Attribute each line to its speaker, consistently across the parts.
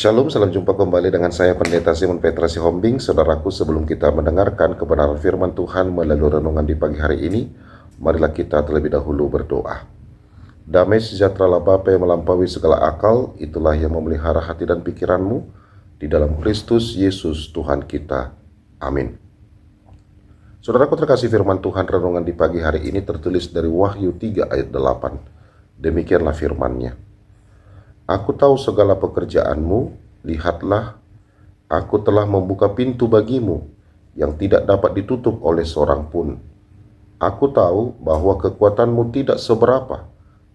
Speaker 1: Shalom, salam jumpa kembali dengan saya Pendeta Simon Petra Sihombing. Saudaraku, sebelum kita mendengarkan kebenaran firman Tuhan melalui renungan di pagi hari ini, marilah kita terlebih dahulu berdoa. Damai sejahtera Bapa yang melampaui segala akal, itulah yang memelihara hati dan pikiranmu di dalam Kristus Yesus Tuhan kita. Amin. Saudaraku terkasih, firman Tuhan renungan di pagi hari ini tertulis dari Wahyu 3 ayat 8. Demikianlah firman-Nya. Aku tahu segala pekerjaanmu, lihatlah, aku telah membuka pintu bagimu yang tidak dapat ditutup oleh seorang pun. Aku tahu bahwa kekuatanmu tidak seberapa,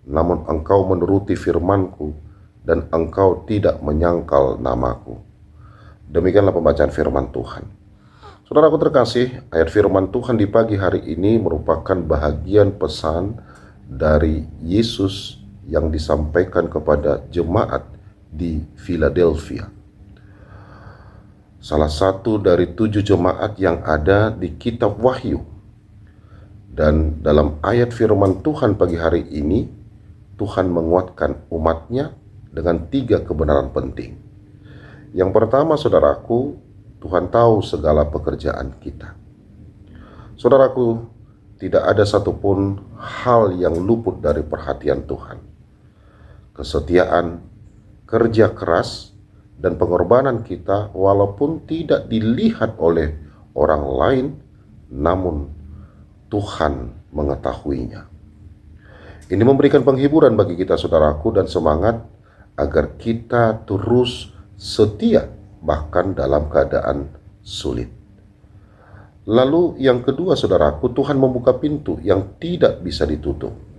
Speaker 1: namun engkau menuruti firmanku dan engkau tidak menyangkal namaku. Demikianlah pembacaan firman Tuhan. Saudaraku terkasih, ayat firman Tuhan di pagi hari ini merupakan bahagian pesan dari Yesus yang disampaikan kepada jemaat di Philadelphia. Salah satu dari 7 jemaat yang ada di kitab Wahyu. Dan dalam ayat firman Tuhan pagi hari ini, Tuhan menguatkan umatnya dengan 3 kebenaran penting. Yang pertama, saudaraku, Tuhan tahu segala pekerjaan kita. Saudaraku, tidak ada satupun hal yang luput dari perhatian Tuhan. Kesetiaan, kerja keras, dan pengorbanan kita walaupun tidak dilihat oleh orang lain, namun Tuhan mengetahuinya. Ini memberikan penghiburan bagi kita, saudaraku, dan semangat agar kita terus setia bahkan dalam keadaan sulit. Lalu yang kedua, saudaraku, Tuhan membuka pintu yang tidak bisa ditutup.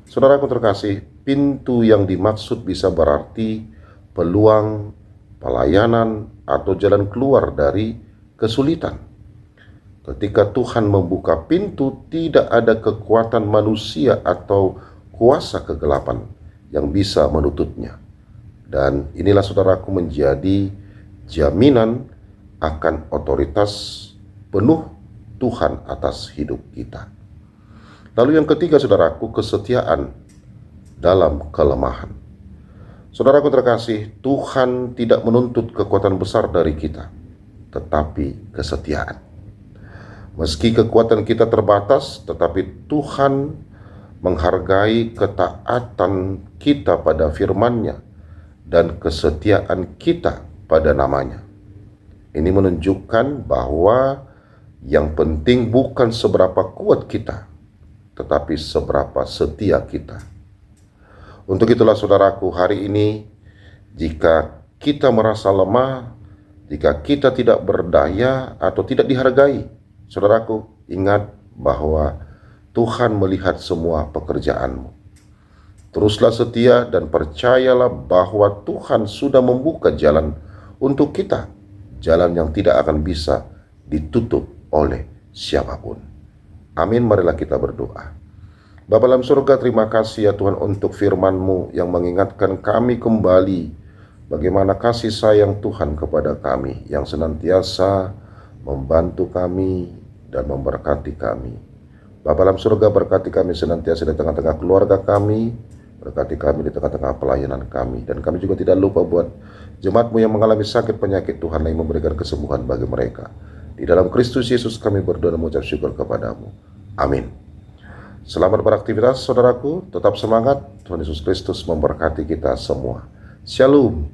Speaker 1: Saudaraku terkasih, pintu yang dimaksud bisa berarti peluang, pelayanan, atau jalan keluar dari kesulitan. Ketika Tuhan membuka pintu, tidak ada kekuatan manusia atau kuasa kegelapan yang bisa menutupnya. Dan inilah, saudaraku, menjadi jaminan akan otoritas penuh Tuhan atas hidup kita. Lalu yang ketiga, saudaraku, kesetiaan dalam kelemahan. Saudaraku terkasih, Tuhan tidak menuntut kekuatan besar dari kita, tetapi kesetiaan. Meski kekuatan kita terbatas, tetapi Tuhan menghargai ketaatan kita pada firman-Nya dan kesetiaan kita pada namanya. Ini menunjukkan bahwa yang penting bukan seberapa kuat kita, tetapi seberapa setia kita. Untuk itulah, saudaraku, hari ini jika kita merasa lemah, jika kita tidak berdaya atau tidak dihargai, saudaraku, ingat bahwa Tuhan melihat semua pekerjaanmu. Teruslah setia dan percayalah bahwa Tuhan sudah membuka jalan untuk kita, jalan yang tidak akan bisa ditutup oleh siapapun. Amin, marilah kita berdoa. Bapa dalam surga, terima kasih ya Tuhan untuk firman-Mu yang mengingatkan kami kembali bagaimana kasih sayang Tuhan kepada kami, yang senantiasa membantu kami dan memberkati kami. Bapa dalam surga, berkati kami senantiasa di tengah-tengah keluarga kami, berkati kami di tengah-tengah pelayanan kami, dan kami juga tidak lupa buat jemaat-Mu yang mengalami sakit penyakit, Tuhan, yang memberikan kesembuhan bagi mereka. Di dalam Kristus Yesus kami berdoa dan mengucap syukur kepadamu. Amin. Selamat beraktivitas, saudaraku. Tetap semangat. Tuhan Yesus Kristus memberkati kita semua. Shalom.